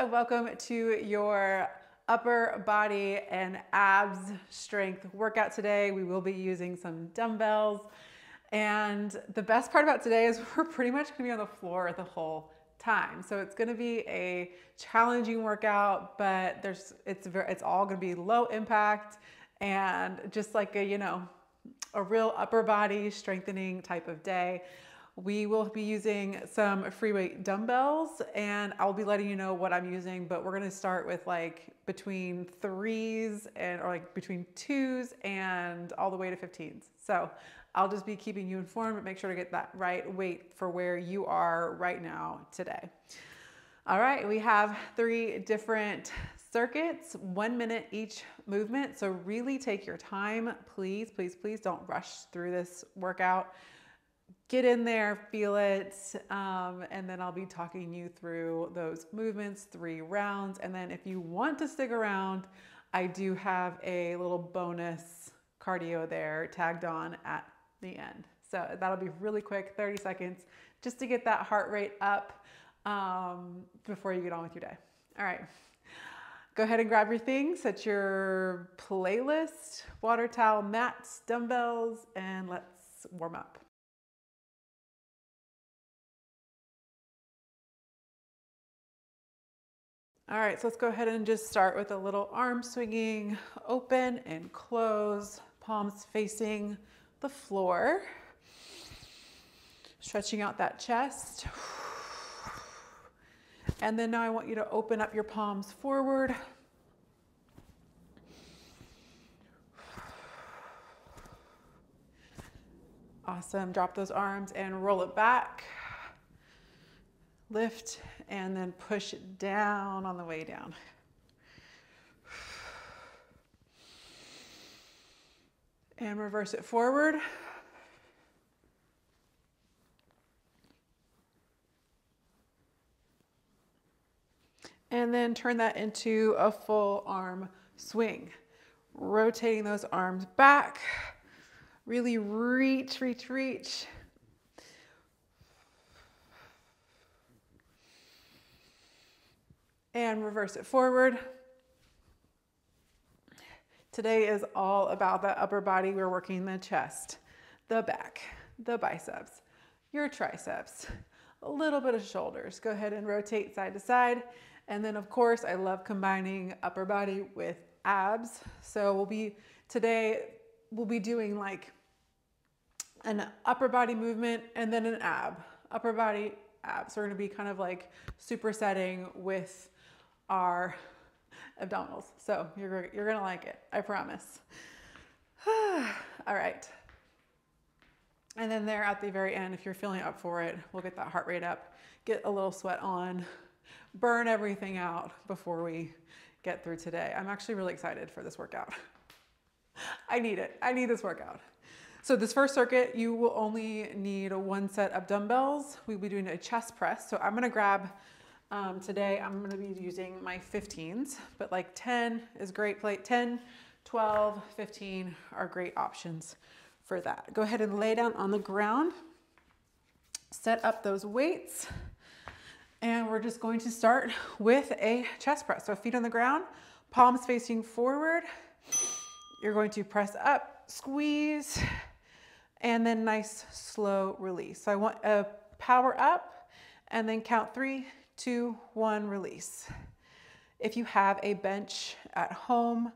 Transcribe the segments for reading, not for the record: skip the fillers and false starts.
and welcome to your upper body and abs strength workout today. We will be using some dumbbells. And the best part about today is we're pretty much gonna be on the floor the whole time. So it's gonna be a challenging workout, but it's all gonna be low impact and just like a real upper body strengthening type of day. We will be using some free weight dumbbells and I'll be letting you know what I'm using, but we're gonna start with like between 3s or like between 2s and all the way to 15s. So I'll just be keeping you informed, but make sure to get that right weight for where you are right now today. All right, we have 3 different circuits, 1 minute each movement. So really take your time, please, please, please don't rush through this workout. Get in there, feel it, and then I'll be talking you through those movements, 3 rounds. And then if you want to stick around, I do have a little bonus cardio there tagged on at the end. So that'll be really quick, 30 seconds, just to get that heart rate up before you get on with your day. All right, go ahead and grab your things, set your playlist, water towel, mats, dumbbells, and let's warm up. All right, so let's go ahead and just start with a little arm swinging, open and close, palms facing the floor. Stretching out that chest. And then now I want you to open up your palms forward. Awesome, drop those arms and roll it back. Lift and then push it down on the way down. And reverse it forward. And then turn that into a full arm swing. Rotating those arms back. Really reach, reach, reach. And reverse it forward. Today is all about the upper body. We're working the chest, the back, the biceps, your triceps, a little bit of shoulders. Go ahead and rotate side to side. And then of course, I love combining upper body with abs. So today we'll be doing like an upper body movement and then an ab, upper body, abs. So we're gonna be kind of like supersetting with our abdominals. So you're gonna like it, I promise. All right. And then there at the very end, if you're feeling up for it, we'll get that heart rate up, get a little sweat on, burn everything out before we get through today. I'm actually really excited for this workout. I need it. I need this workout. So this first circuit, you will only need 1 set of dumbbells. We'll be doing a chest press. So I'm gonna grab, today I'm gonna be using my 15s, but like 10 is great. 10, 12, 15 are great options for that. Go ahead and lay down on the ground, set up those weights, and we're just going to start with a chest press. So feet on the ground, palms facing forward. You're going to press up, squeeze, and then nice slow release. So I want a power up and then count 3, 2, 1, release. If you have a bench at home,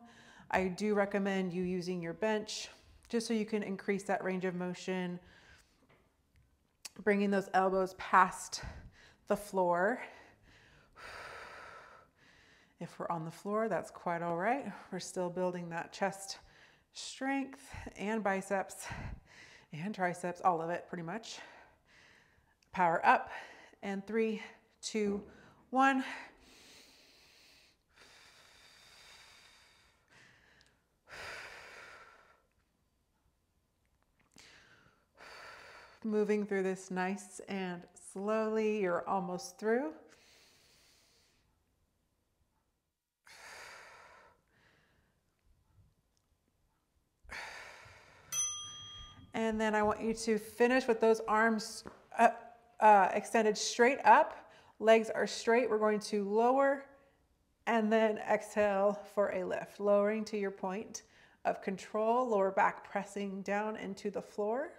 I do recommend you using your bench just so you can increase that range of motion, bringing those elbows past the floor. If we're on the floor, that's quite all right. We're still building that chest strength and biceps and triceps, all of it pretty much. Power up and 3, 2, 1. Moving through this nice and slowly. You're almost through. And then I want you to finish with those arms extended straight up. Legs are straight. We're going to lower And then exhale for a lift, lowering to your point of control, lower back pressing down into the floor.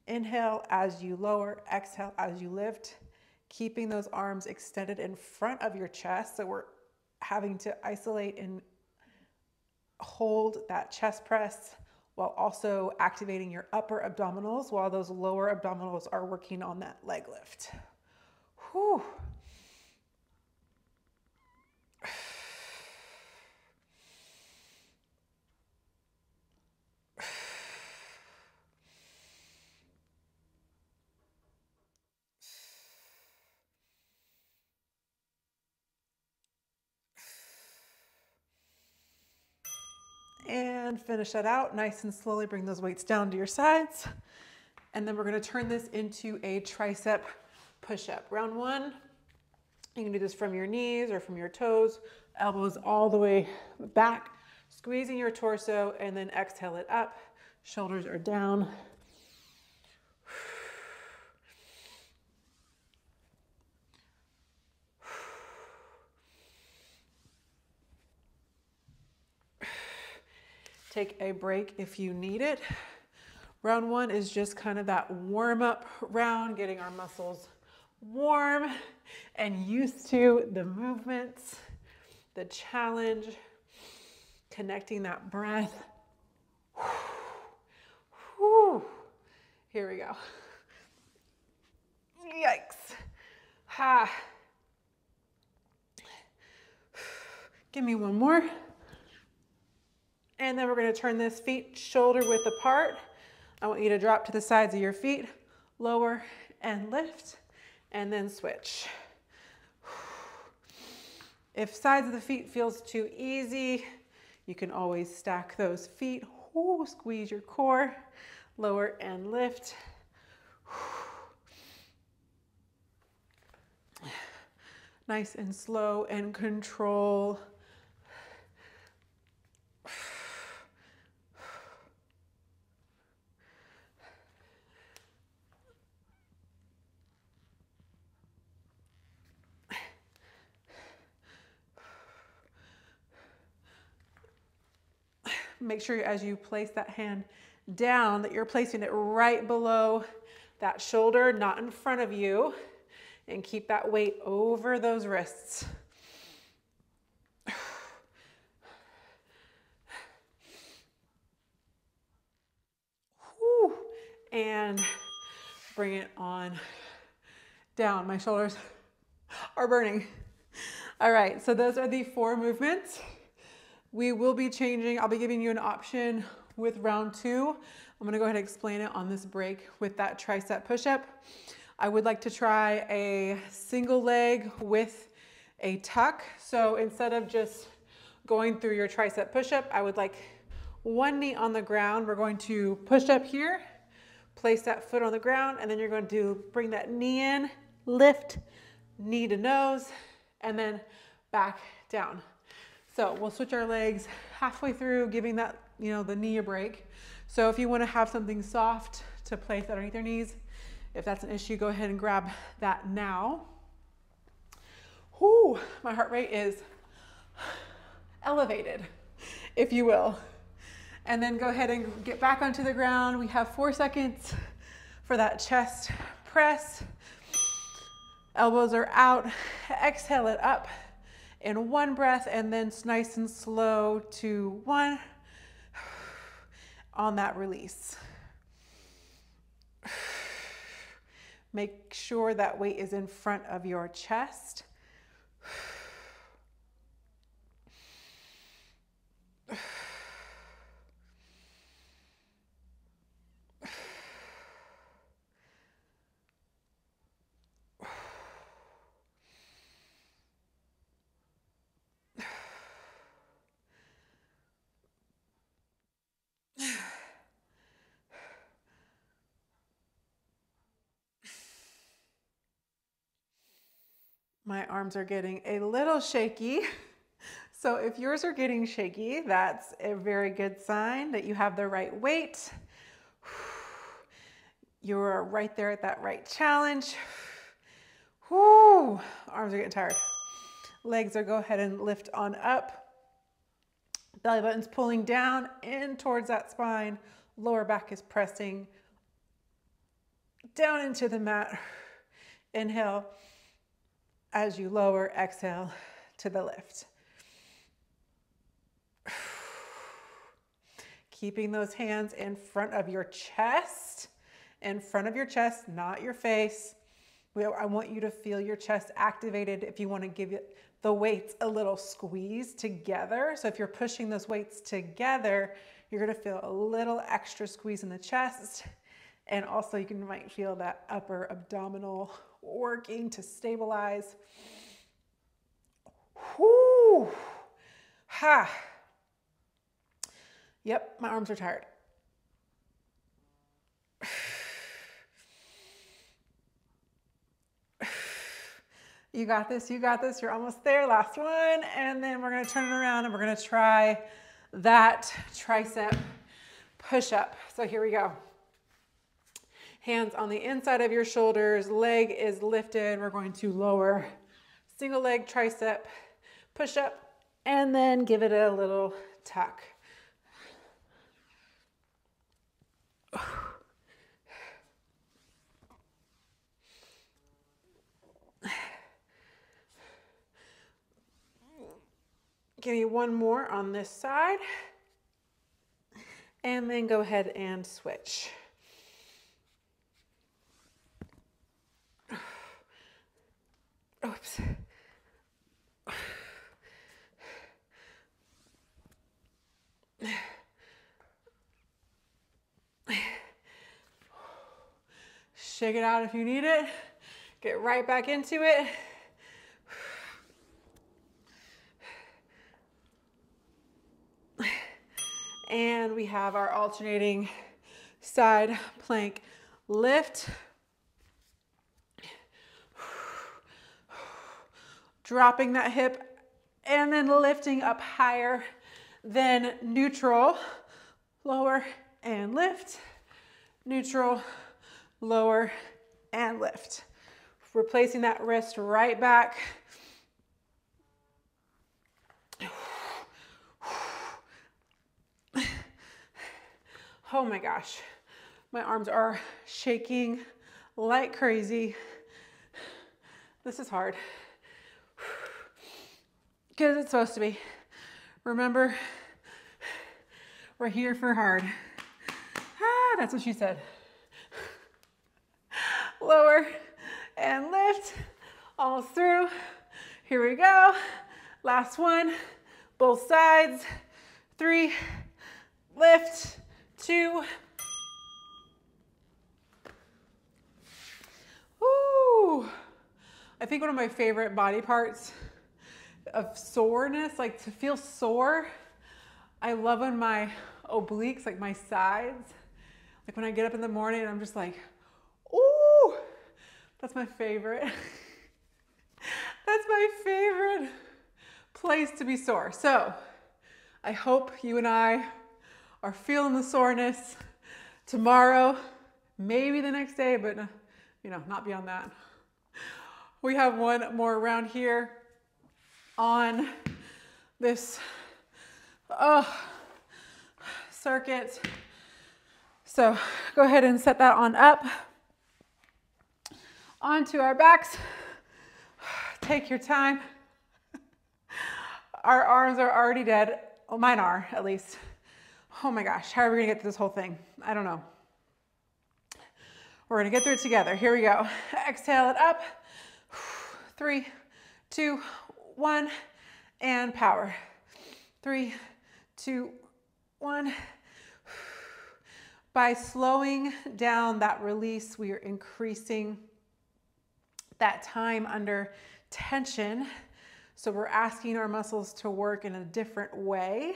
Inhale as you lower, exhale as you lift, keeping those arms extended in front of your chest. So we're having to isolate and hold that chest press while also activating your upper abdominals while those lower abdominals are working on that leg lift. Whew. And finish that out nice and slowly. Bring those weights down to your sides. And then we're going to turn this into a tricep push-up. Round one, you can do this from your knees or from your toes, elbows all the way back, squeezing your torso, and then exhale it up. Shoulders are down. Take a break if you need it. Round one is just kind of that warm-up round, getting our muscles warm and used to the movements, the challenge, connecting that breath. Whew. Here we go. Yikes. Ha. Give me one more. And then we're going to turn this feet shoulder width apart. I want you to drop to the sides of your feet, lower and lift, and then switch. If sides of the feet feels too easy, you can always stack those feet. Ooh, squeeze your core, lower and lift. Nice and slow and control. Make sure as you place that hand down that you're placing it right below that shoulder, not in front of you, and keep that weight over those wrists. Whew. And bring it on down. My shoulders are burning. All right, so those are the 4 movements. We will be changing. I'll be giving you an option with round 2. I'm gonna go ahead and explain it on this break with that tricep push-up. I would like to try a single leg with a tuck. So instead of just going through your tricep push-up, I would like one knee on the ground. We're going to push up here, place that foot on the ground, and then you're going to bring that knee in, lift, knee to nose, and then back down. So we'll switch our legs halfway through, giving that, the knee a break. So if you want to have something soft to place underneath your knees, if that's an issue, go ahead and grab that now. Whoo, my heart rate is elevated, if you will. And then go ahead and get back onto the ground. We have 4 seconds for that chest press. Elbows are out. Exhale it up in one breath, and then nice and slow to 1 on that release. Make sure that weight is in front of your chest. My arms are getting a little shaky. So if yours are getting shaky, that's a very good sign that you have the right weight. You're right there at that right challenge. Whoo, arms are getting tired. Legs are go ahead and lift on up. Belly button's pulling down in towards that spine. Lower back is pressing down into the mat. Inhale. As you lower, exhale to the lift. Keeping those hands in front of your chest. In front of your chest, not your face. I want you to feel your chest activated. If you want to give it the weights a little squeeze together. So if you're pushing those weights together, you're going to feel a little extra squeeze in the chest. And also you might feel that upper abdominal working to stabilize. Whoo! Ha! Yep, my arms are tired. You got this, you got this. You're almost there. Last one. And then we're going to turn it around and we're going to try that tricep push-up. So here we go. Hands on the inside of your shoulders. Leg is lifted. We're going to lower single leg tricep push-up and then give it a little tuck. Give me one more on this side. And then go ahead and switch. Oops. Shake it out if you need it. Get right back into it. And we have our alternating side plank lift. Dropping that hip and then lifting up higher than neutral. Lower and lift. Neutral, lower and lift. Replacing that wrist right back. Oh my gosh, my arms are shaking like crazy. This is hard. Because it's supposed to be. Remember, we're here for hard. Ah, that's what she said. Lower and lift, almost through. Here we go. Last one, both sides. 3, lift, 2. Woo. I think one of my favorite body parts of soreness, like to feel sore, I love when my obliques, like my sides, like when I get up in the morning and I'm just like, ooh, that's my favorite. That's my favorite place to be sore. So I hope you and I are feeling the soreness tomorrow, maybe the next day, but you know, not beyond that. We have one more round here on this circuit. So go ahead and set that on up. Onto our backs. Take your time. Our arms are already dead. Well, mine are, at least. Oh my gosh, how are we gonna get through this whole thing? I don't know. We're gonna get through it together. Here we go. Exhale it up. 3, 2, 1, and power. 3, 2, 1. By slowing down that release, we are increasing that time under tension. So we're asking our muscles to work in a different way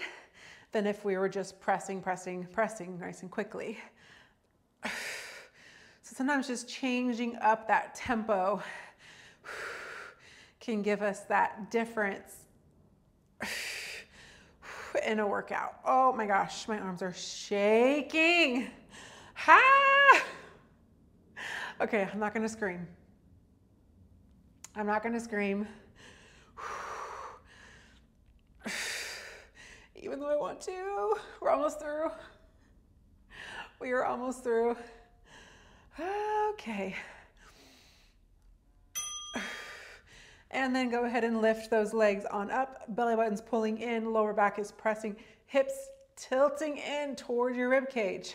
than if we were just pressing nice and quickly. So sometimes just changing up that tempo can give us that difference in a workout. Oh my gosh, my arms are shaking. Ha! Okay, I'm not gonna scream. I'm not gonna scream. Even though I want to. We're almost through. We are almost through. Okay. And then go ahead and lift those legs on up. Belly button's pulling in, lower back is pressing, hips tilting in toward your rib cage.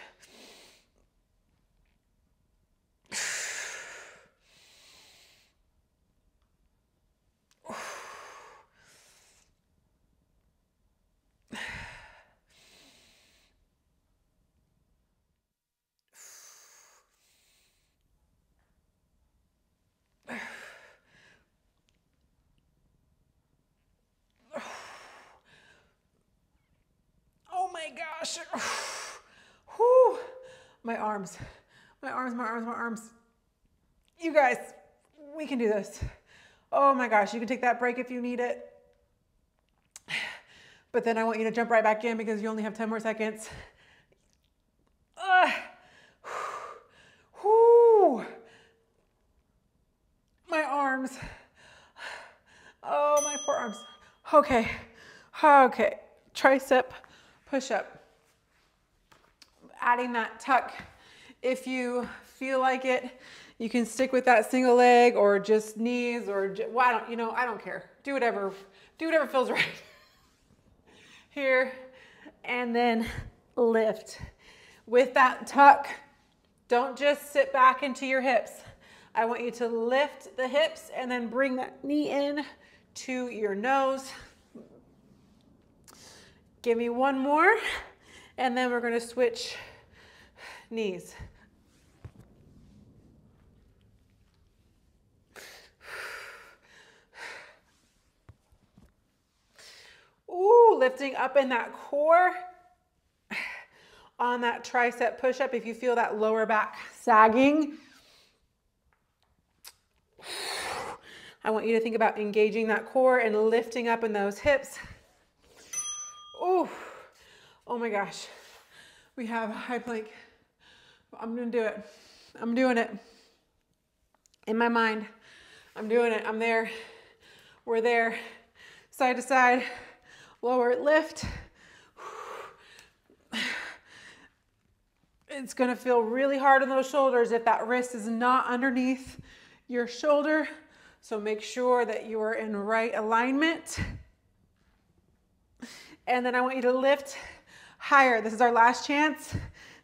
Oh my gosh. Whew. My arms. My arms, my arms, my arms. You guys, we can do this. Oh my gosh, you can take that break if you need it. But then I want you to jump right back in because you only have 10 more seconds. Whew. My arms. Oh, my poor arms. Okay. Okay. Tricep push-up. Adding that tuck. If you feel like it, you can stick with that single leg or just knees or well, I don't care. Do whatever feels right. Here, and then lift. With that tuck, don't just sit back into your hips. I want you to lift the hips and then bring that knee in to your nose. Give me one more, and then we're gonna switch knees. Ooh, lifting up in that core on that tricep push-up. If you feel that lower back sagging, I want you to think about engaging that core and lifting up in those hips. Ooh, oh my gosh. We have a high plank. I'm gonna do it. I'm doing it. In my mind, I'm doing it. I'm there. We're there. Side to side, lower, lift. It's gonna feel really hard on those shoulders if that wrist is not underneath your shoulder. So make sure that you are in right alignment. And then I want you to lift higher. This is our last chance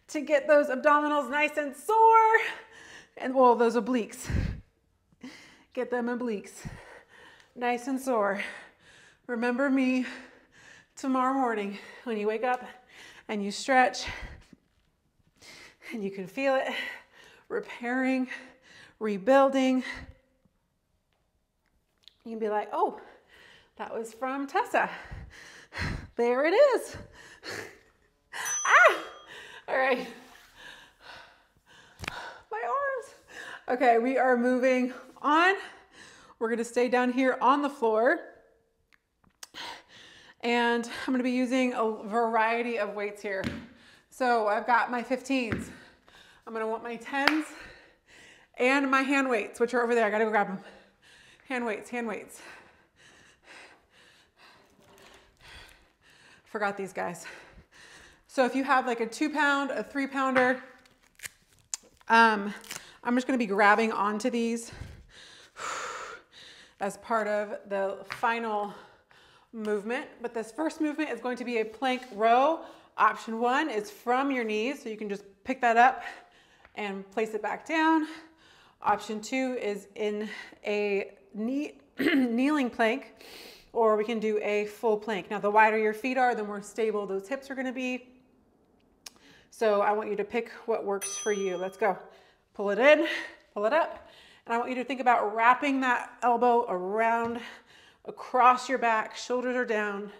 to get those abdominals nice and sore. And well, those obliques. Get them obliques nice and sore. Remember me tomorrow morning when you wake up and you stretch and you can feel it repairing, rebuilding. You can be like, oh, that was from Tessa. There it is. Ah! All right. My arms. Okay, we are moving on. We're gonna stay down here on the floor. And I'm gonna be using a variety of weights here. So I've got my 15s. I'm gonna want my 10s and my hand weights, which are over there. I gotta go grab them. Hand weights, hand weights. Forgot these guys. So if you have like a 2-pound, a 3-pounder, I'm just gonna be grabbing onto these as part of the final movement. But this first movement is going to be a plank row. Option 1 is from your knees, so you can just pick that up and place it back down. Option 2 is in a kneeling plank, or we can do a full plank. Now, the wider your feet are, the more stable those hips are gonna be. So I want you to pick what works for you. Let's go. Pull it in, pull it up. And I want you to think about wrapping that elbow around, across your back, shoulders are down.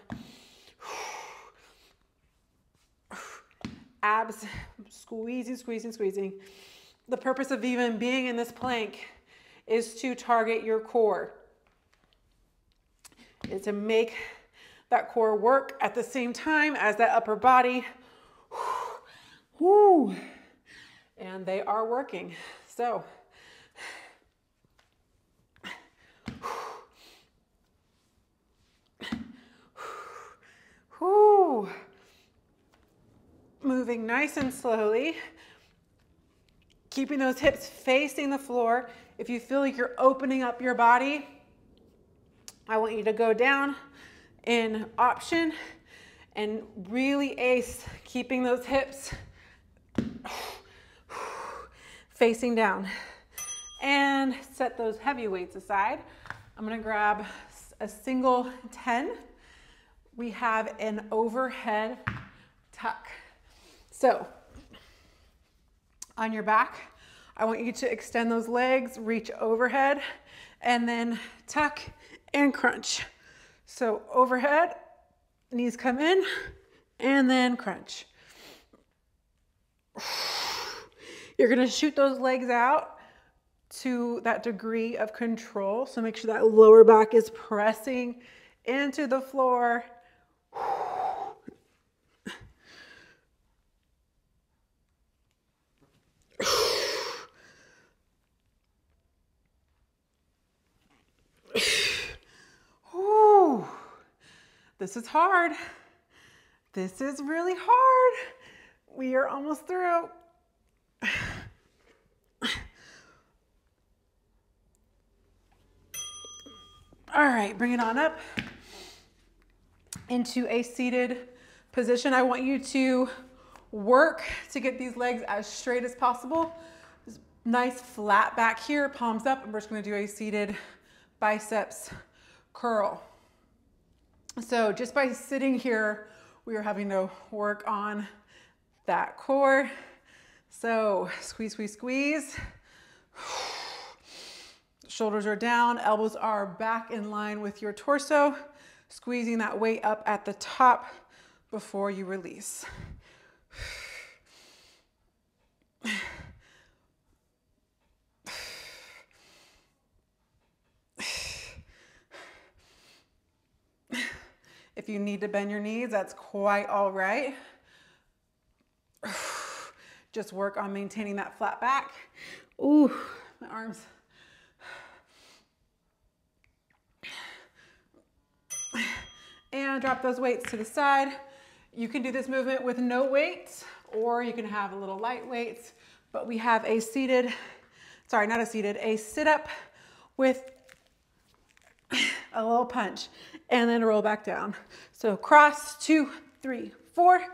Abs, squeezing, squeezing, squeezing. The purpose of even being in this plank is to target your core. Is to make that core work at the same time as that upper body. Woo. And they are working. So moving nice and slowly, keeping those hips facing the floor. If you feel like you're opening up your body, I want you to go down in option and really ace, keeping those hips facing down. And set those heavy weights aside. I'm gonna grab a single 10. We have an overhead tuck. So on your back, I want you to extend those legs, reach overhead, and then tuck and crunch. So overhead, knees come in, and then crunch. You're gonna shoot those legs out to that degree of control. So make sure that lower back is pressing into the floor. This is hard. This is really hard. We are almost through. All right, bring it on up into a seated position. I want you to work to get these legs as straight as possible. Nice flat back here, palms up, and we're just gonna do a seated biceps curl. So just by sitting here, we are having to work on that core. So squeeze, squeeze, squeeze. Shoulders are down, elbows are back in line with your torso, squeezing that weight up at the top before you release. If you need to bend your knees, that's quite all right. Just work on maintaining that flat back. Ooh, my arms. And drop those weights to the side. You can do this movement with no weights, or you can have a little light weights, but we have a seated, sorry, not a seated, a sit-up with a little punch, and then roll back down. So cross, 2, 3, 4,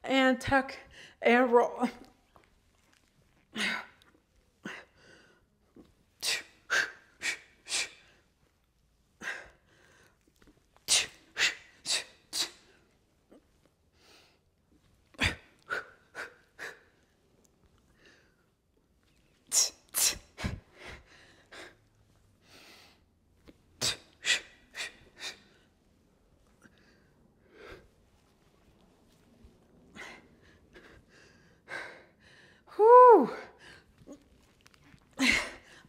and tuck and roll.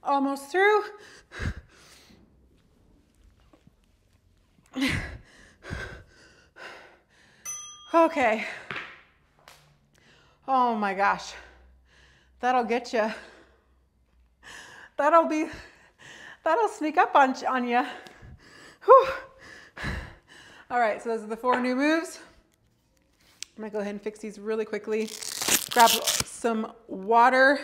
Almost through. Okay. Oh my gosh. That'll get you. That'll sneak up on you. Whew. All right, so those are the 4 new moves. I'm gonna go ahead and fix these really quickly. Grab some water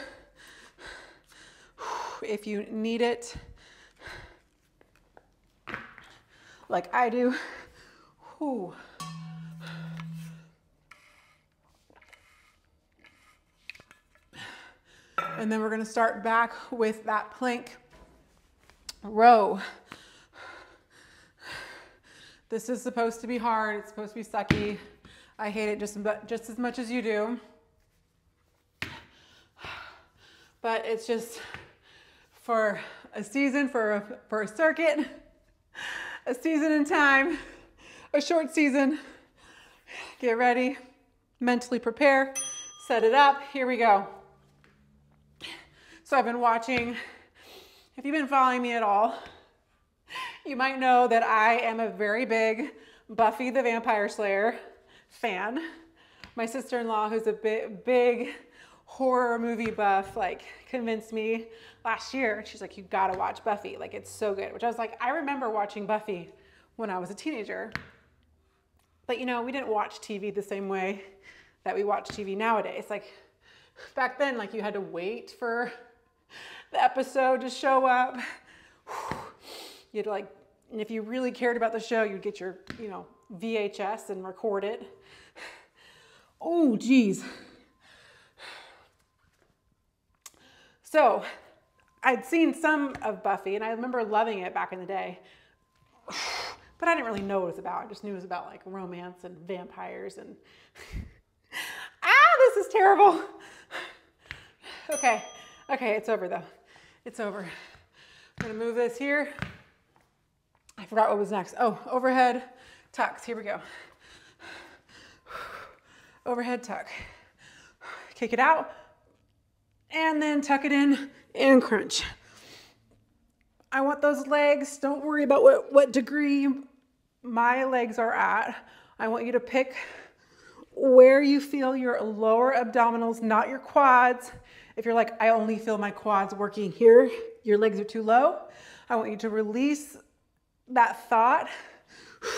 if you need it, like I do. Whew. And then we're gonna start back with that plank row. This is supposed to be hard. It's supposed to be sucky. I hate it just as much as you do. But it's just for a season, for a circuit, a season in time, a short season. Get ready, mentally prepare, set it up. Here we go. So I've been watching, if you've been following me at all, you might know that I am a very big Buffy the Vampire Slayer fan. My sister-in-law, who's a big horror movie buff, like convinced me last year. She's like, you gotta watch Buffy. Like, it's so good. Which I was like, I remember watching Buffy when I was a teenager. But you know, we didn't watch TV the same way that we watch TV nowadays. Like back then, like you had to wait for the episode to show up. You'd like, and if you really cared about the show, you'd get your, you know, VHS and record it. Oh, geez. So I'd seen some of Buffy and I remember loving it back in the day, but I didn't really know what it was about. I just knew it was about like romance and vampires and this is terrible. Okay, it's over though. It's over. I'm gonna move this here. I forgot what was next. Oh, overhead tucks. Here we go. Overhead tuck. Kick it out and then tuck it in and crunch. I want those legs. Don't worry about what degree my legs are at. I want you to pick where you feel your lower abdominals, not your quads. If you're like, I only feel my quads working here, your legs are too low. I want you to release that thought.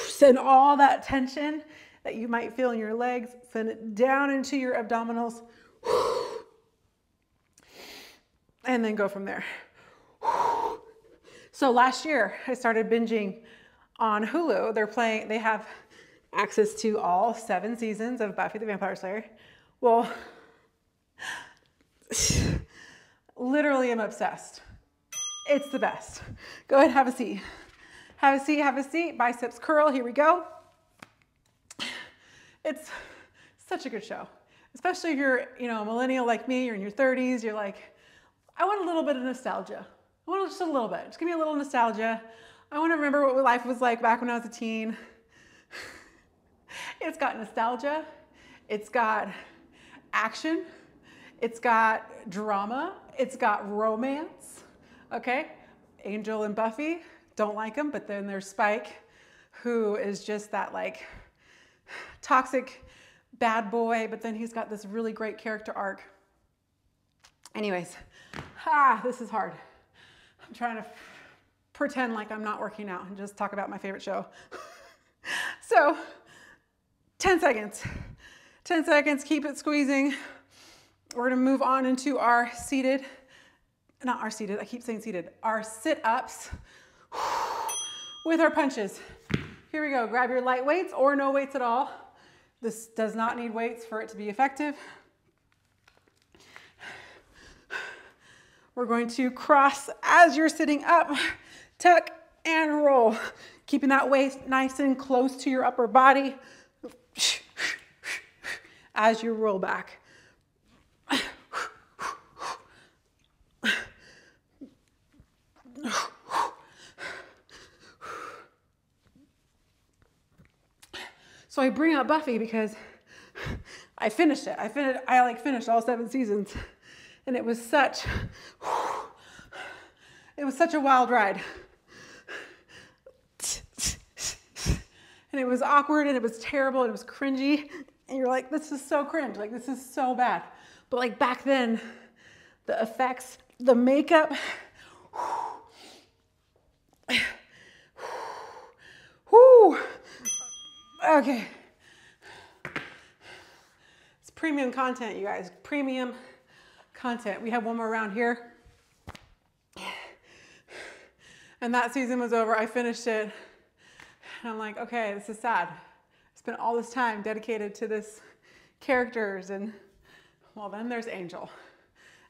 Send all that tension that you might feel in your legs, send it down into your abdominals. And then go from there. So last year I started binging on Hulu. They have access to all 7 seasons of Buffy the Vampire Slayer. Well, literally I'm obsessed. It's the best. Go ahead, have a seat. Have a seat, have a seat. Biceps curl, here we go. It's such a good show. Especially if you're, you know, a millennial like me, you're in your 30s, you're like, I want a little bit of nostalgia. I want just a little bit. Just give me a little nostalgia. I want to remember what life was like back when I was a teen. It's got nostalgia. It's got action. It's got drama. It's got romance. Okay? Angel and Buffy, don't like them, but then there's Spike, who is just that like toxic bad boy, but then he's got this really great character arc. Anyways, this is hard. I'm trying to pretend like I'm not working out and just talk about my favorite show. So 10 seconds. 10 seconds, keep it squeezing. We're gonna move on into our seated, not our seated, I keep saying seated, our sit-ups with our punches. Here we go, grab your light weights or no weights at all. This does not need weights for it to be effective. We're going to cross as you're sitting up, tuck and roll. Keeping that waist nice and close to your upper body as you roll back. So I bring up Buffy because I finished it. I finished all 7 seasons. And it was such a wild ride. And it was awkward and it was terrible and it was cringy. And you're like, this is so cringe. Like, this is so bad. But like back then, the effects, the makeup, okay. It's premium content, you guys. Premium content. We have one more round here. And that season was over. I finished it. And I'm like, okay, this is sad. I spent all this time dedicated to this characters. And well, then there's Angel.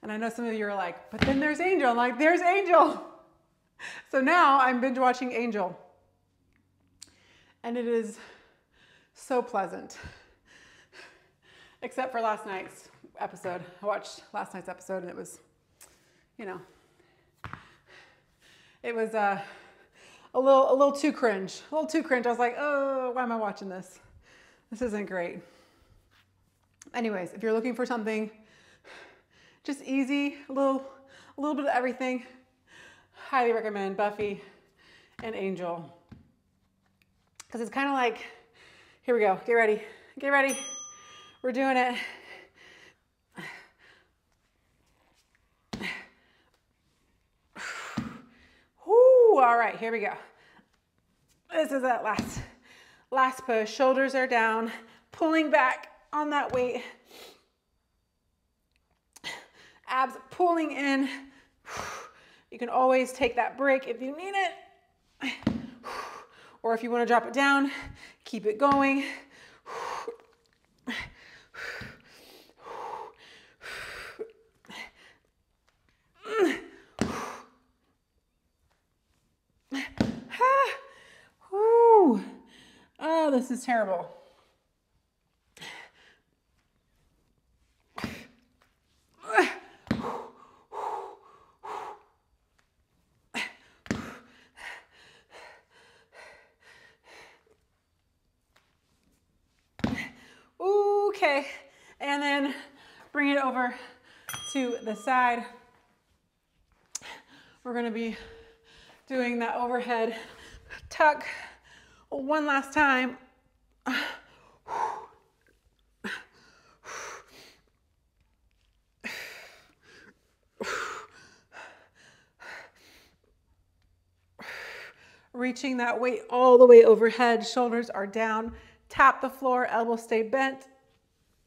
And I know some of you are like, but then there's Angel. I'm like, there's Angel. So now I'm binge watching Angel. And it is so pleasant. Except for last night's episode. I watched last night's episode and it was, you know, it was a little too cringe. A little too cringe. I was like, oh, why am I watching this? This isn't great. Anyways, if you're looking for something just easy, a little bit of everything, highly recommend Buffy and Angel. Because it's kind of like, here we go. Get ready. Get ready. We're doing it. Whoo, all right, here we go. This is that last push. Shoulders are down, pulling back on that weight. Abs pulling in. You can always take that break if you need it. Or if you want to drop it down, keep it going. Oh, this is terrible. Okay, and then bring it over to the side. We're gonna be doing that overhead tuck one last time. Reaching that weight all the way overhead, shoulders are down, tap the floor, elbows stay bent,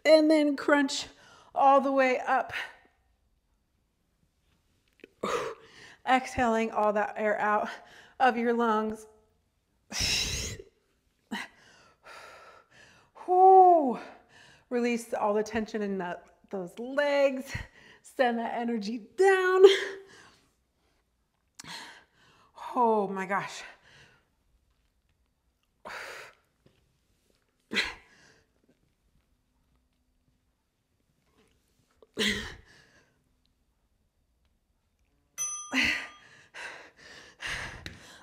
and then crunch all the way up. Exhaling all that air out of your lungs. Release all the tension in those legs. Send that energy down. Oh my gosh.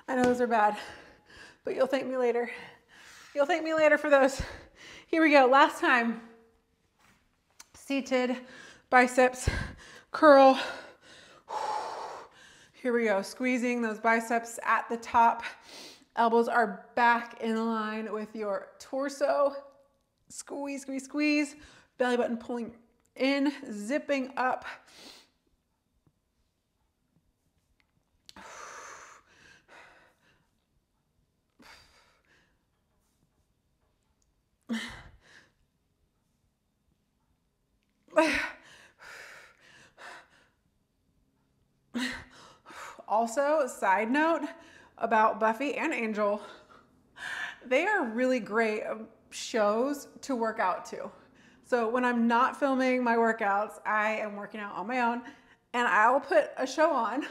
I know those are bad, but you'll thank me later. You'll thank me later for those. Here we go, last time. Seated biceps curl. Here we go, squeezing those biceps at the top. Elbows are back in line with your torso. Squeeze, squeeze, squeeze. Belly button pulling in, zipping up. Also, side note about Buffy and Angel, they are really great shows to work out to. So when I'm not filming my workouts, I am working out on my own, and I'll put a show on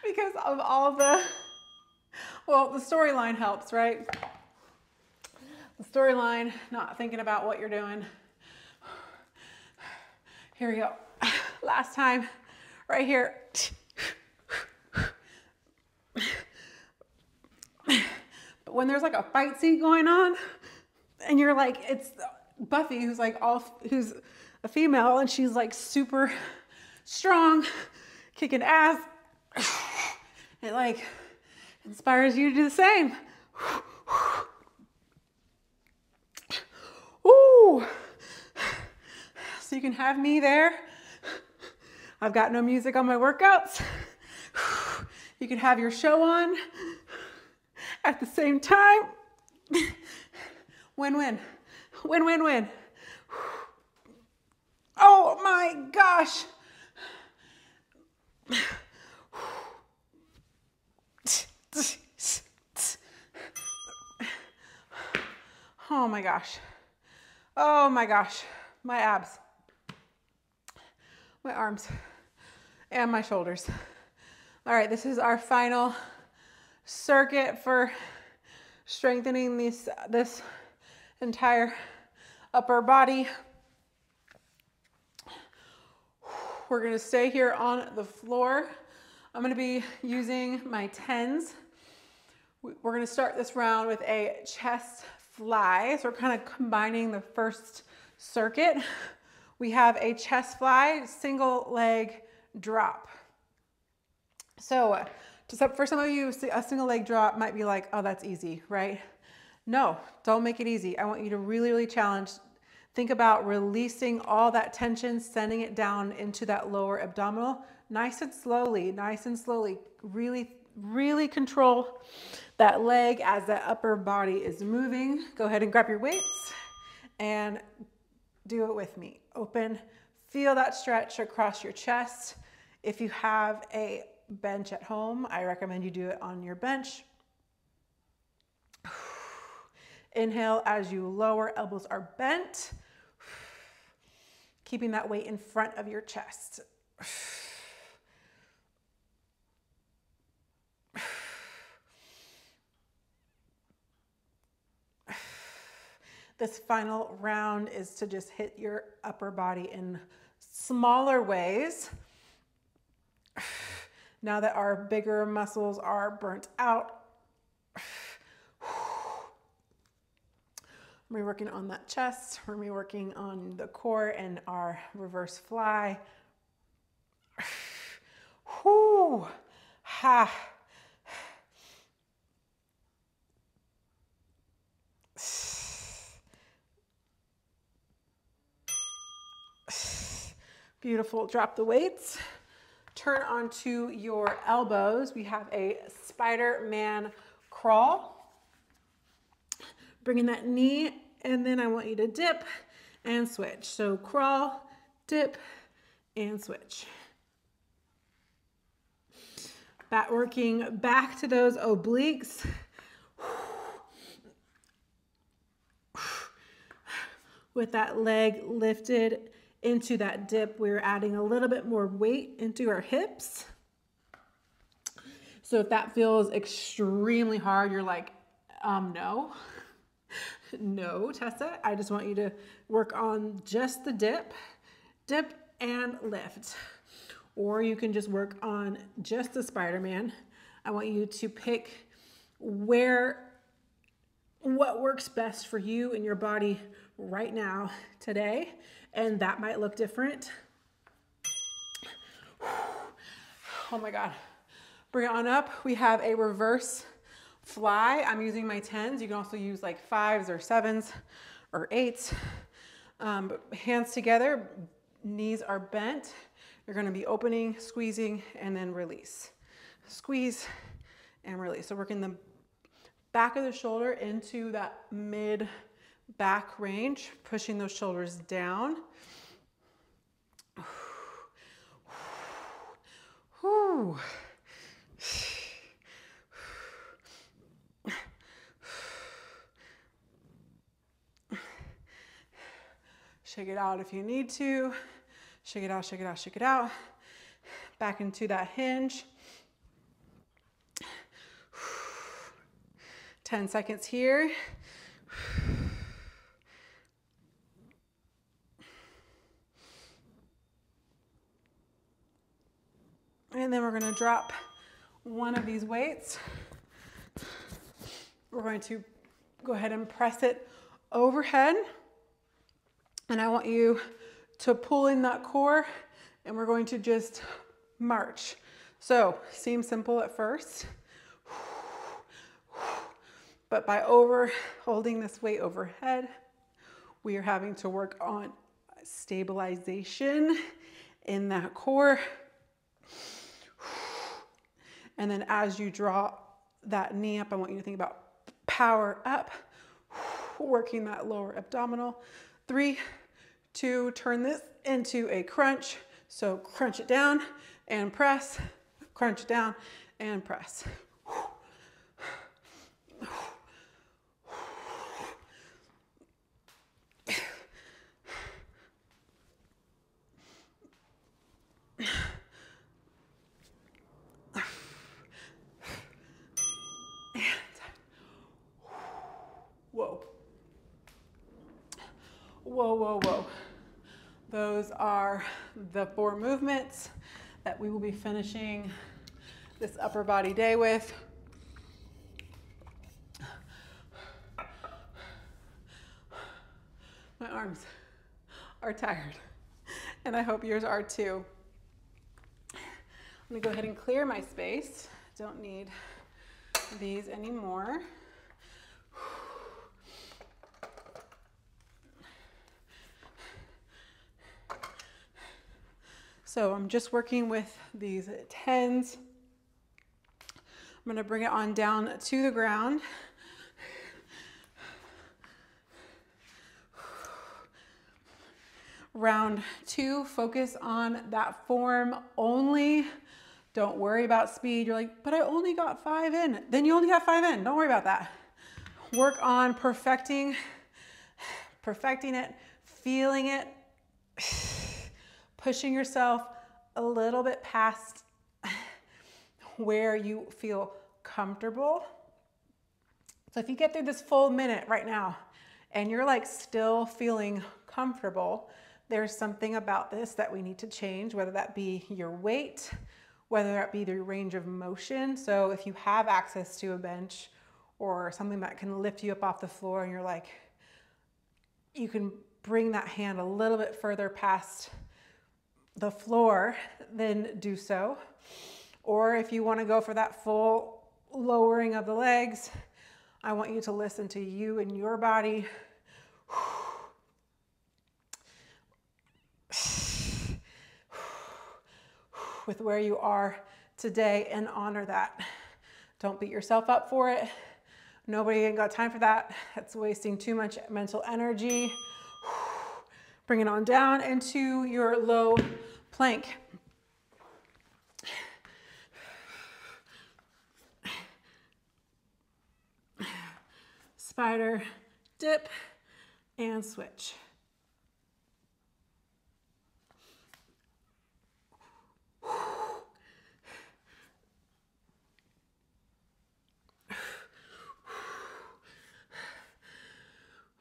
because of all of the, well, the storyline helps, right? The storyline, not thinking about what you're doing. Here we go. Last time, right here. But when there's like a fight scene going on, and you're like, it's Buffy who's like who's a female, and she's like super strong, kicking ass. It like inspires you to do the same. Ooh. So you can have me there. I've got no music on my workouts. You can have your show on at the same time. Win-win. Win-win-win. Oh my gosh. Oh my gosh. Oh my gosh. My abs. My arms. And my shoulders. All right, this is our final circuit for strengthening this entire upper body. We're gonna stay here on the floor. I'm gonna be using my 10s. We're gonna start this round with a chest fly. So we're kind of combining the first circuit. We have a chest fly, single leg drop. So for some of you, a single leg drop might be like, oh, that's easy, right? No, don't make it easy. I want you to really, really challenge. Think about releasing all that tension, sending it down into that lower abdominal, nice and slowly, really, really control that leg as that upper body is moving. Go ahead and grab your weights and do it with me. Open, feel that stretch across your chest. If you have a bench at home, I recommend you do it on your bench. Inhale as you lower, elbows are bent. Keeping that weight in front of your chest. This final round is to just hit your upper body in smaller ways. Now that our bigger muscles are burnt out, we're working on that chest. We're working on the core and our reverse fly. Whoo, ha. Beautiful. Drop the weights. Turn onto your elbows. We have a Spider-Man crawl. Bringing that knee, and then I want you to dip and switch. So crawl, dip, and switch. Working back to those obliques. With that leg lifted into that dip, we're adding a little bit more weight into our hips. So if that feels extremely hard, you're like, no. No, Tessa, I just want you to work on just the dip and lift. Or you can just work on just the Spider-Man. I want you to pick what works best for you and your body right now, today, and that might look different. Oh my God. Bring it on up. We have a reverse fly. I'm using my 10s. You can also use like 5s or 7s or 8s. But hands together, knees are bent. You're going to be opening, squeezing, and then release. Squeeze and release. So working the back of the shoulder into that mid back range, pushing those shoulders down. Whew. Shake it out if you need to. Shake it out, shake it out, shake it out. Back into that hinge. 10 seconds here. And then we're going to drop one of these weights. We're going to go ahead and press it overhead. And I want you to pull in that core, and we're going to just march. So, seems simple at first, but by holding this weight overhead, we are having to work on stabilization in that core. And then as you draw that knee up, I want you to think about power up, working that lower abdominal. 3, 2, turn this into a crunch. So crunch it down and press, crunch it down and press. Whoa. Whoa, whoa, whoa. Those are the 4 movements that we will be finishing this upper body day with. My arms are tired, and I hope yours are too. I'm gonna go ahead and clear my space. Don't need these anymore. So I'm just working with these 10s. I'm going to bring it on down to the ground. Round 2, focus on that form only. Don't worry about speed. You're like, but I only got 5 in. Then you only got 5 in. Don't worry about that. Work on perfecting it, feeling it, pushing yourself a little bit past where you feel comfortable. So if you get through this full minute right now and you're like still feeling comfortable, there's something about this that we need to change, whether that be your weight, whether that be the range of motion. So if you have access to a bench or something that can lift you up off the floor and you're like, you can bring that hand a little bit further past the floor, then do so. Or if you want to go for that full lowering of the legs, I want you to listen to you and your body. With where you are today and honor that. Don't beat yourself up for it. Nobody ain't got time for that. That's wasting too much mental energy. Bring it on down into your low plank. Spider, dip, and switch.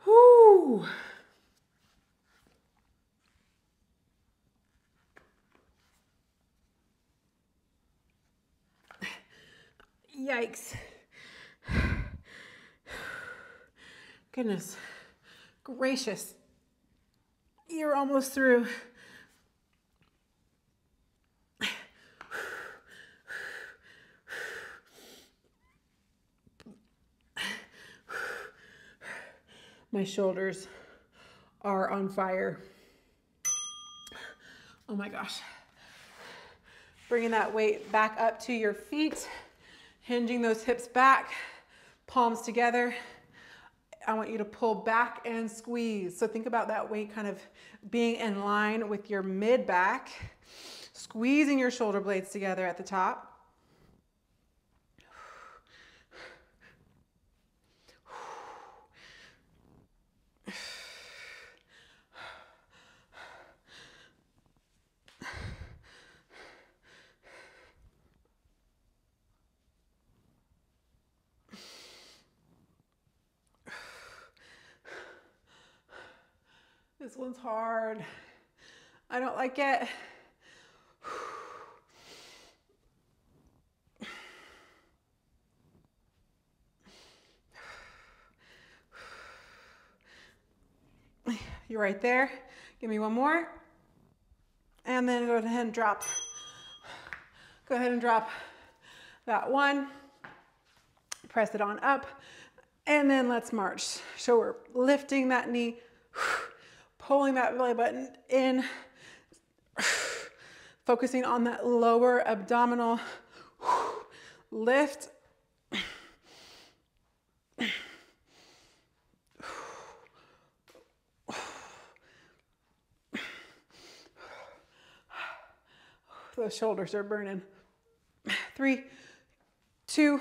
Whoo. Yikes. Goodness gracious. You're almost through. My shoulders are on fire. Oh my gosh. Bringing that weight back up to your feet, hinging those hips back, palms together. I want you to pull back and squeeze. So think about that weight kind of being in line with your mid back, squeezing your shoulder blades together at the top. This one's hard. I don't like it. You're right there. Give me one more. And then go ahead and drop. Go ahead and drop that one. Press it on up. And then let's march. So we're lifting that knee, pulling that belly button in, focusing on that lower abdominal lift. Those shoulders are burning. 3, 2,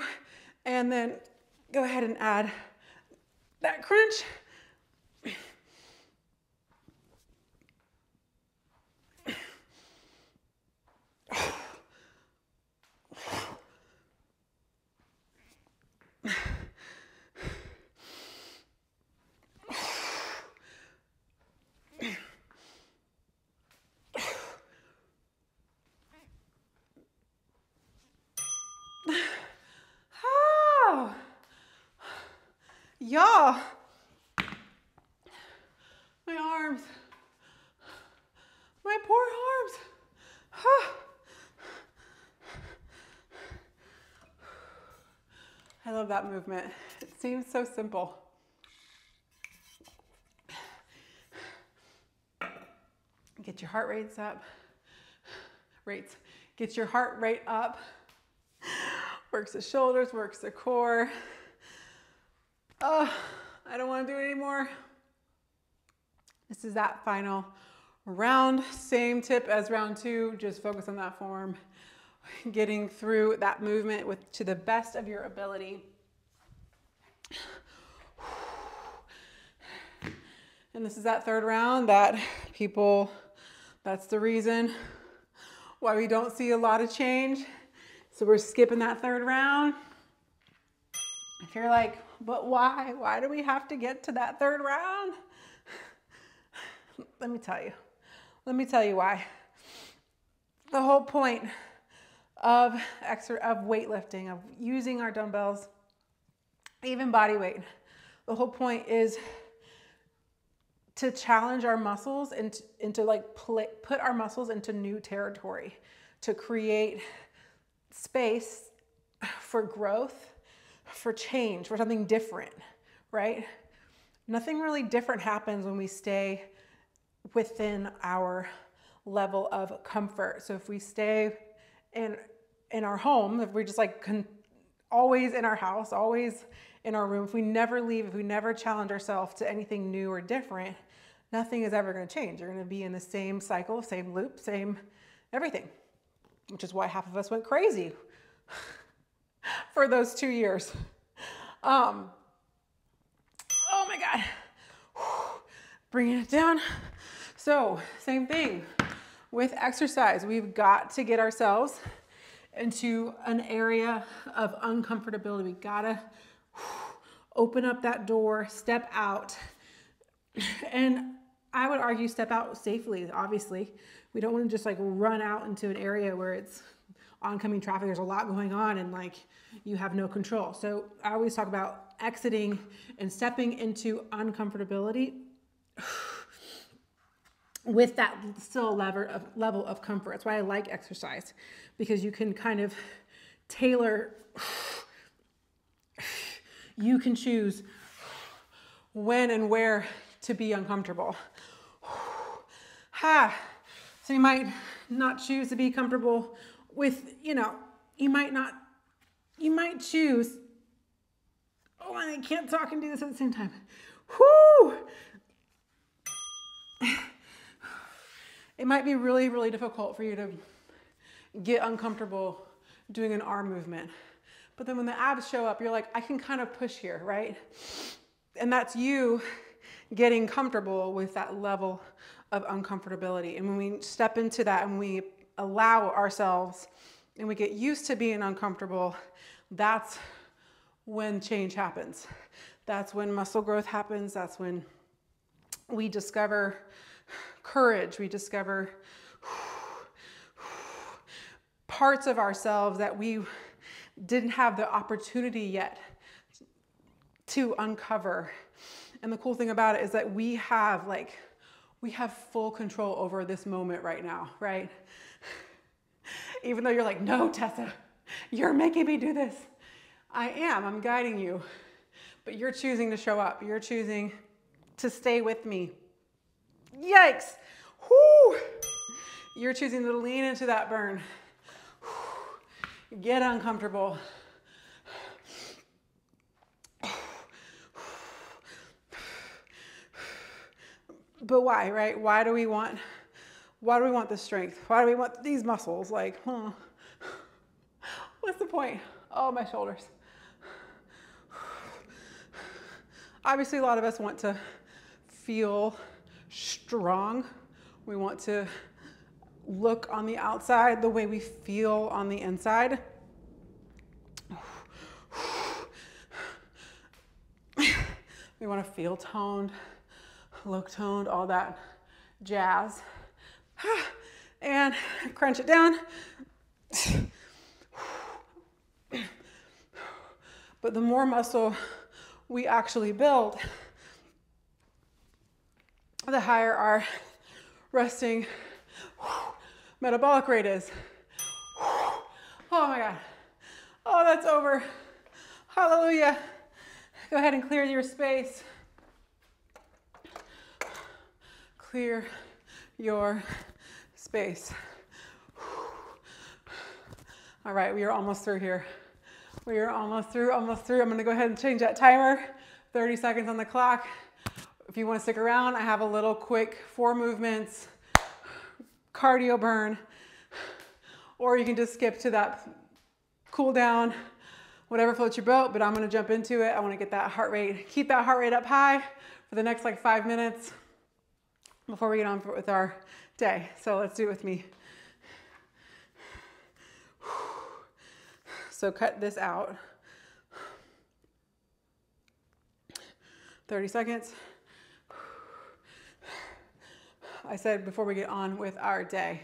and then go ahead and add that crunch. Y'all, my arms, my poor arms. I love that movement. It seems so simple. Get your heart rates up. Get your heart rate up. Works the shoulders, works the core. Oh, I don't want to do it anymore. This is that final round. Same tip as round 2, just focus on that form, getting through that movement to the best of your ability. And this is that 3rd round that that's the reason why we don't see a lot of change. So we're skipping that 3rd round. If you're like, but why? Why do we have to get to that 3rd round? Let me tell you. Let me tell you why. The whole point of weightlifting, of using our dumbbells, even body weight, the whole point is to challenge our muscles and to like put our muscles into new territory, to create space for growth, for change, for something different, right? Nothing really different happens when we stay within our level of comfort. So if we stay in our home, if we're just like always in our house, always in our room, if we never leave, if we never challenge ourselves to anything new or different, nothing is ever going to change. You're going to be in the same cycle, same loop, same everything, which is why half of us went crazy for those 2 years. Oh my God. Bringing it down. So same thing with exercise. We've got to get ourselves into an area of uncomfortability. We gotta open up that door, step out. And I would argue step out safely, obviously. We don't want to just like run out into an area where it's oncoming traffic. There's a lot going on and like you have no control. So I always talk about exiting and stepping into uncomfortability with that still level of comfort. That's why I like exercise, because you can kind of tailor, you can choose when and where to be uncomfortable. So you might not choose to be comfortable with, you might choose, oh, I can't talk and do this at the same time. Whoo! It might be really, really difficult for you to get uncomfortable doing an arm movement. But then when the abs show up, you're like, I can kind of push here, right? And that's you getting comfortable with that level of uncomfortability. And when we step into that and we allow ourselves and we get used to being uncomfortable, that's when change happens. That's when muscle growth happens. That's when we discover courage. We discover parts of ourselves that we didn't have the opportunity yet to uncover. And the cool thing about it is that we have full control over this moment right now, right? Even though you're like, no, Tessa, you're making me do this. I am, I'm guiding you, but you're choosing to show up. You're choosing to stay with me. Yikes. Whoo. You're choosing to lean into that burn. Get uncomfortable. But why, right? Why do we want the strength? Why do we want these muscles? Like, what's the point? Oh, my shoulders. Obviously, a lot of us want to feel strong. We want to look on the outside the way we feel on the inside. We want to feel toned, look toned, all that jazz. And crunch it down. But the more muscle we actually build, the higher our resting metabolic rate is. Oh my God. Oh, that's over. Hallelujah. Go ahead and clear your space. Clear your space. All right, we are almost through here. We are almost through. I'm gonna go ahead and change that timer. 30 seconds on the clock. If you want to stick around, I have a little quick 4 movements cardio burn, or you can just skip to that cool down, whatever floats your boat, but I'm gonna jump into it. I wanna get that heart rate, keep that heart rate up high for the next like 5 minutes before we get on with our day. So let's do it with me. So cut this out. 30 seconds. I said before we get on with our day.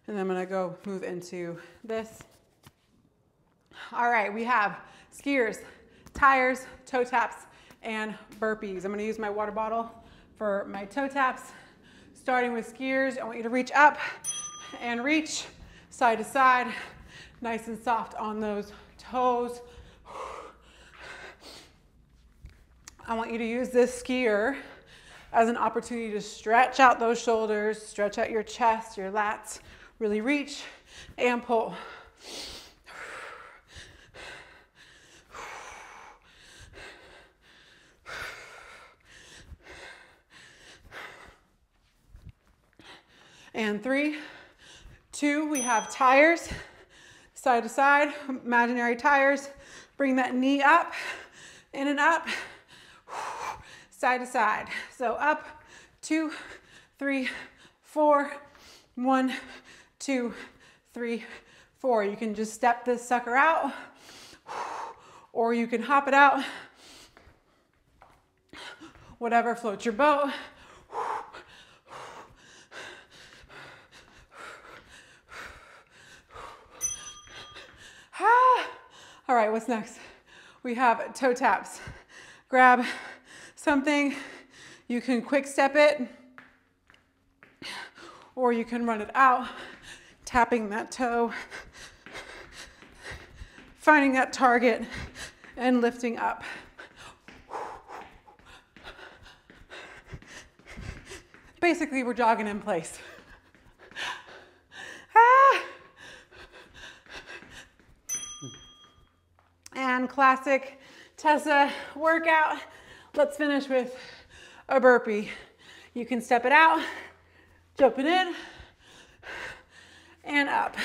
And then I'm gonna go move into this. All right, we have skiers, tires, toe taps, and burpees. I'm gonna use my water bottle for my toe taps. Starting with skiers, I want you to reach up and reach side to side, nice and soft on those toes. I want you to use this skier as an opportunity to stretch out those shoulders, stretch out your chest, your lats, really reach and pull. And 3, 2, we have tires, side to side, imaginary tires. Bring that knee up, in and up, side to side. So up, 2, 3, 4, 1, 2, 3, 4. You can just step this sucker out, or you can hop it out. Whatever floats your boat. All right, what's next? We have toe taps. Grab something, you can quick step it, or you can run it out, tapping that toe, finding that target, and lifting up. Basically, we're jogging in place. And classic Tessa workout. Let's finish with a burpee. You can step it out, jump it in, and up.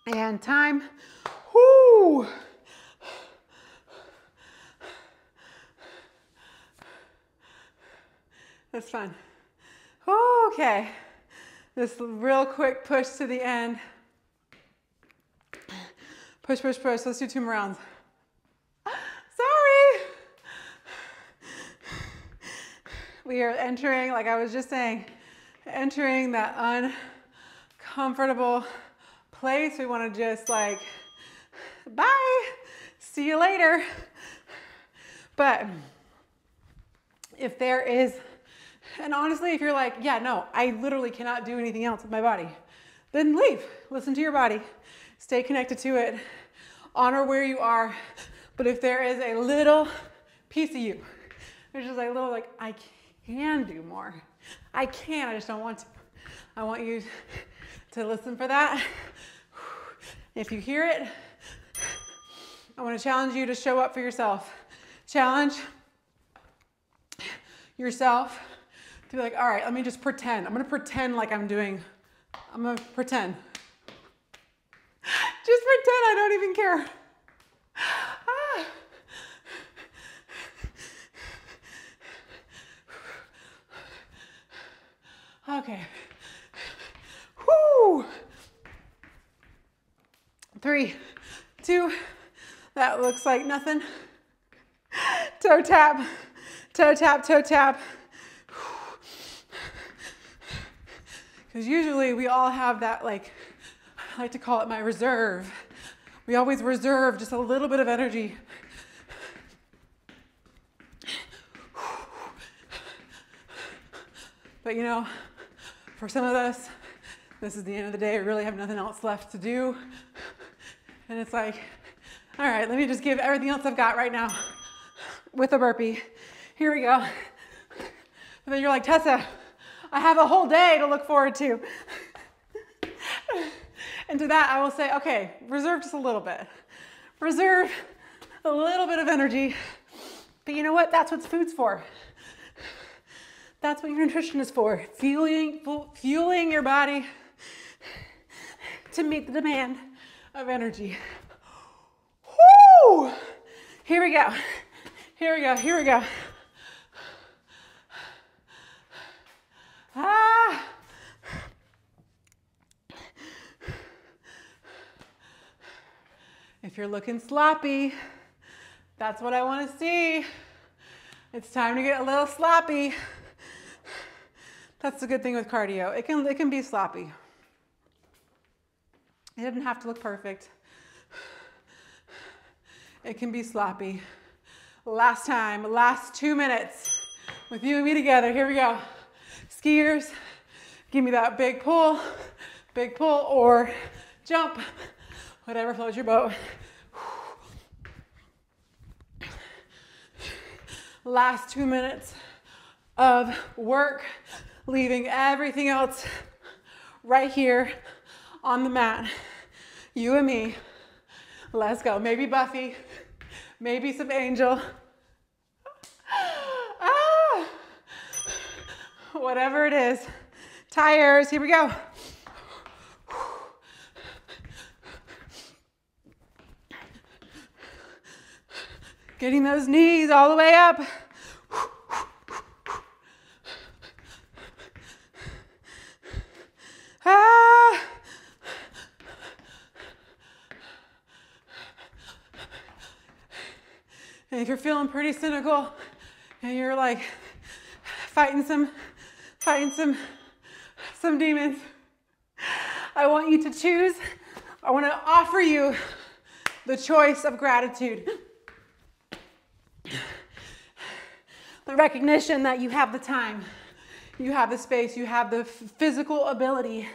And time. Woo! That's fun. Okay. This real quick push to the end. Push, push, push. Let's do 2 more rounds. Sorry. We are entering, like I was just saying, entering that uncomfortable place. We want to just like, bye, see you later. But if there is, and honestly, if you're like, yeah, no, I literally cannot do anything else with my body, then leave. Listen to your body. Stay connected to it. Honor where you are. But if there is a little piece of you, there's just a little like, I can do more. I can, I just don't want to. I want you to listen for that. If you hear it, I want to challenge you to show up for yourself. Challenge yourself to be like, all right, let me just pretend. I'm going to pretend like I'm going to pretend. Just pretend I don't even care. Okay. Whoo! 3, 2, that looks like nothing. Toe tap, toe tap, toe tap. Because usually we all have that, like, I like to call it my reserve. We always reserve just a little bit of energy. But you know, for some of us, this is the end of the day. We really have nothing else left to do. And it's like, all right, let me just give everything else I've got right now with a burpee. Here we go. And then you're like, Tessa, I have a whole day to look forward to. And to that, I will say, okay, reserve just a little bit. Reserve a little bit of energy. But you know what? That's what food's for. That's what your nutrition is for. Fueling your body to meet the demand of energy. Woo! Here we go. Here we go. Here we go. Ah! If you're looking sloppy, that's what I want to see. It's time to get a little sloppy. That's the good thing with cardio. It can be sloppy. It doesn't have to look perfect. It can be sloppy. Last time, last 2 minutes with you and me together. Here we go. Skiers, give me that big pull, or jump, whatever floats your boat. Last 2 minutes of work, leaving everything else right here on the mat. You and me. Let's go. Maybe Buffy, maybe some Angel. Ah! Whatever it is. Tires, here we go. Getting those knees all the way up. Ah! And if you're feeling pretty cynical and you're like fighting some demons, I want you to choose. I want to offer you the choice of gratitude. The recognition that you have the time, you have the space, you have the physical ability.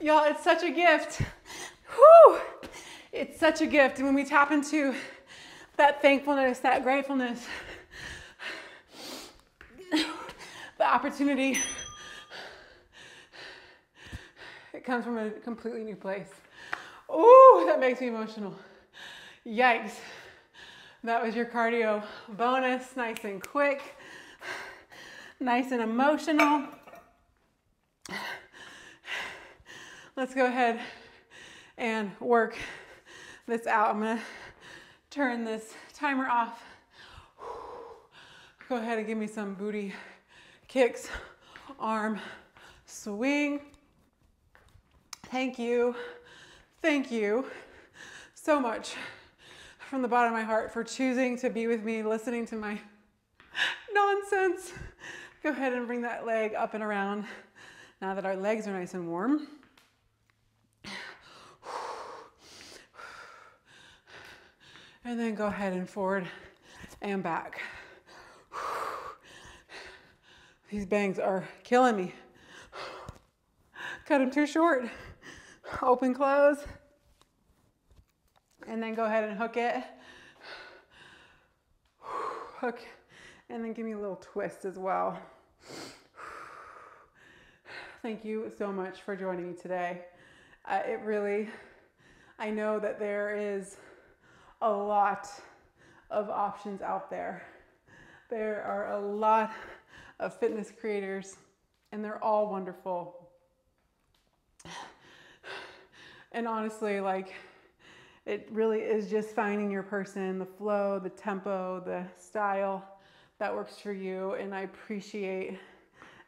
Y'all, it's such a gift. Whew! It's such a gift. And when we tap into that thankfulness, that gratefulness, the opportunity, it comes from a completely new place. Ooh, that makes me emotional. Yikes. That was your cardio bonus, nice and quick, nice and emotional. Let's go ahead and work this out. I'm gonna turn this timer off. Go ahead and give me some booty kicks, arm swing. Thank you so much from the bottom of my heart for choosing to be with me, listening to my nonsense. Go ahead and bring that leg up and around now that our legs are nice and warm. And then go ahead and forward and back. These bangs are killing me. Cut them too short. Open, close. And then go ahead and hook it. Hook. And then give me a little twist as well. Thank you so much for joining me today. I know that there is a lot of options out there. There are a lot of fitness creators, and they're all wonderful. And honestly, like, it really is just finding your person, the flow, the tempo, the style that works for you. And I appreciate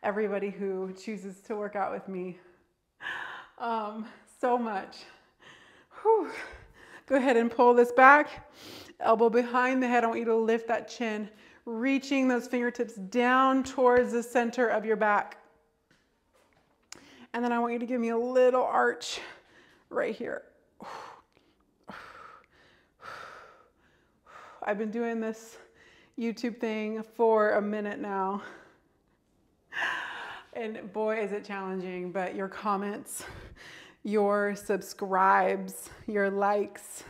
everybody who chooses to work out with me so much. Whew. Go ahead and pull this back, elbow behind the head. I want you to lift that chin, reaching those fingertips down towards the center of your back. And then I want you to give me a little arch right here. I've been doing this YouTube thing for a minute now. And boy, is it challenging, but your comments, your subscribes, your likes,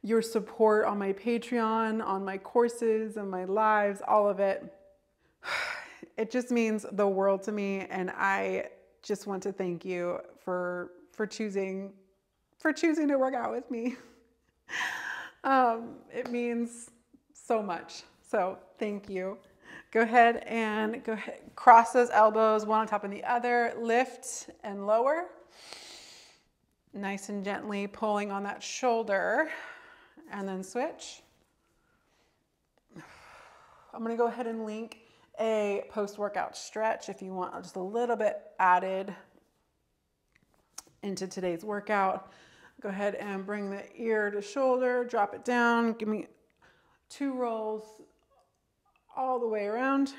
your support on my Patreon, on my courses, on my lives, all of it It just means the world to me, and I just want to thank you for choosing to work out with me. It means so much. So thank you. Go ahead, cross those elbows, one on top of the other, lift and lower. Nice and gently pulling on that shoulder, and then switch. I'm gonna go ahead and link a post-workout stretch if you want just a little bit added into today's workout. Go ahead and bring the ear to shoulder, drop it down. Give me 2 rolls all the way around.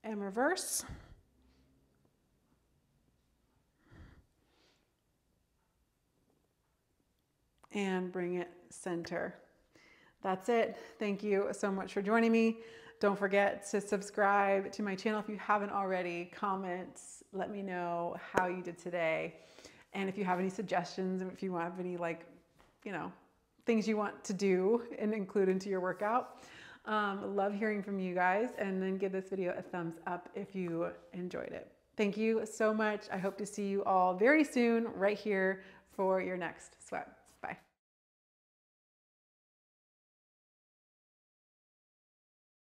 And reverse. And bring it center. That's it. Thank you so much for joining me. Don't forget to subscribe to my channel if you haven't already. Comment, let me know how you did today. And if you have any suggestions, if you have any things you want to do and include into your workout. Love hearing from you guys, and then give this video a thumbs up if you enjoyed it. Thank you so much. I hope to see you all very soon right here for your next sweat.